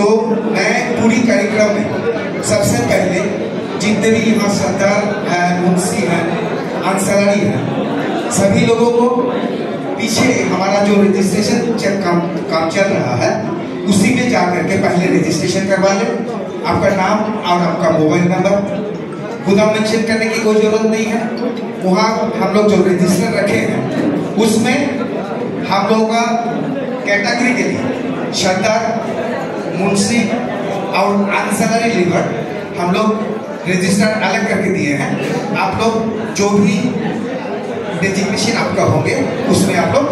तो मैं पूरी कार्यक्रम में सबसे पहले जितने भी यहाँ सरदार है, मुंशी है, अंसारी है, सभी लोगों को पीछे हमारा जो रजिस्ट्रेशन चेक काम चल रहा है उसी में जाकर के पहले रजिस्ट्रेशन करवा ले। आपका नाम और आपका मोबाइल नंबर खुदा मेंशन करने की कोई जरूरत नहीं है। वहाँ हम लोग जो रजिस्टर रखे हैं उसमें हम लोगों का कैटेगरी के लिए सरदार, मुंशी और अंसारी लीवर हम लोग रजिस्टर अलग करके दिए हैं। आप लोग जो भी डेजिग्नेशन आपका होंगे उसमें आप लोग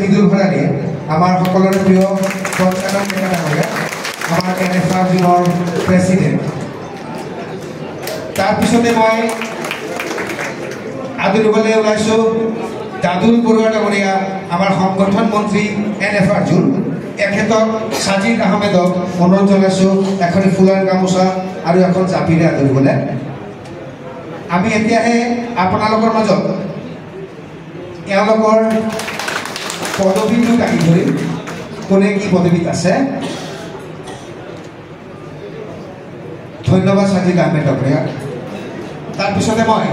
মৃদুল ভৰালীয়ে আমাৰ সকলোৰে প্ৰিয় সঞ্চালক আমাৰ NFR জোনৰ প্ৰেচিডেণ্ট। তাৰপিছতে মই আদৰিবলৈ ওলাইছোঁ দাদুল বৰুৱা ডাঙৰীয়া, আমাৰ সংগঠন মন্ত্ৰী NFR জোন। এখেতক সাজিদ আহমেদক অনুৰোধ জনাইছোঁ এখন ফুলাৰ গামোচা আৰু এখন জাপিৰে আদৰিবলৈ। আমি এতিয়াহে আপোনালোকৰ মাজত এওঁলোকৰ পদবীটো কাঢ়ি ধৰিম, কোনে কি পদবীত আছে। ধন্যবাদ সাজিদ আহমেদ ডাঙৰীয়া। তাৰপিছতে মই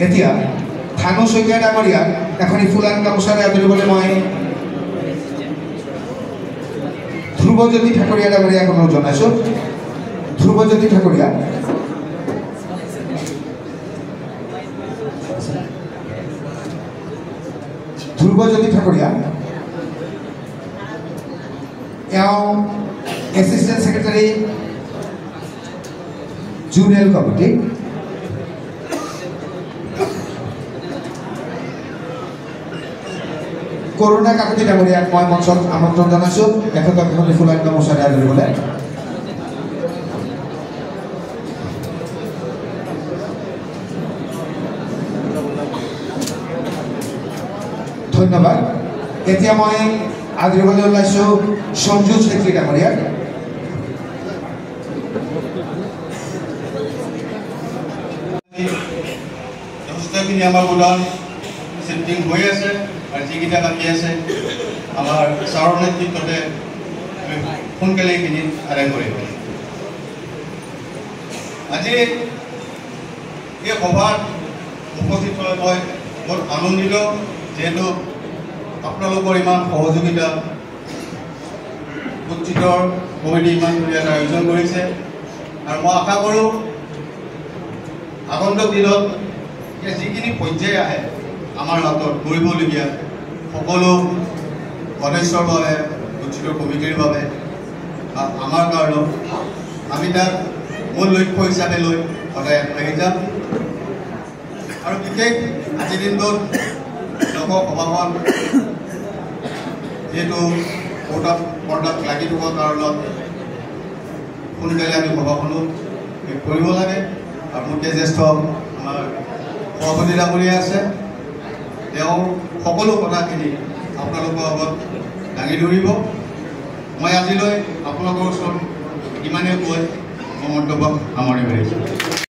এতিয়া থানু শইকীয়া ডাঙৰীয়াক এখনি ফুলাৰ গামোচাৰে আদৰিবলৈ মই ধ্ৰুৱজ্যোতি ঠাকুৰীয়া ডাঙৰীয়াক অনুৰোধ জনাইছোঁ। ধ্ৰুৱজ্যোতি ঠাকুৰীয়া, ধ্ৰুৱজ্যোতি ঠাকুৰীয়া এওঁ assistant secretary junior committee. Corona Kakati ডাঙৰীয়াক মই মঞ্চত আমন্ত্ৰণ জনাইছোঁ তেখেতক এখন ফুলাৰ গামোচাৰে আদৰিবলৈ। ধন্যবাদ। এতিয়া মই আদৰিবলৈ ওলাইছোঁ সঞ্জু চেত্ৰী ডাঙৰীয়াক। যথেষ্টখিনি আমাৰ গোটৰ চিফটিং হৈ আছে আৰু যিকেইটা বাকী আছে আমাৰ ছাৰৰ নেতৃত্বতে আমি সোনকালে এইখিনি আদায় কৰিব। আজি এই সভাত উপস্থিত হৈ মই বহুত আনন্দিত, যিহেতু আপোনালোকৰ ইমান সহযোগিতা, উচিতৰ কমিটি ইমান ধুনীয়া এটা আয়োজন কৰিছে আৰু মই আশা কৰোঁ আগন্তুক দিনত যিখিনি পৰ্যায় আহে আমাৰ হাতত কৰিবলগীয়া সকলো সদস্যৰ বাবে, উচিতৰ কমিটিৰ বাবে, আমাৰ কাৰণেও আমি তাক মূল লক্ষ্য হিচাপে লৈ সদায় আগবাঢ়ি যাম। আৰু বিশেষ আজিৰ দিনটোত লোকসভাখন যিহেতু পৰ্দাত লাগি থকাৰ কাৰণত সোনকালে আমি সভাখনো কৰিব লাগে। আৰু মুখ্য জ্যেষ্ঠ আমাৰ সভাপতি ডাঙৰীয়া আছে, তেওঁ সকলো কথাখিনি আপোনালোকৰ আগত দাঙি ধৰিব। মই আজিলৈ আপোনালোকৰ ওচৰত ইমানেই কৈ মোৰ মন্তব্য সামৰণি মাৰিছোঁ।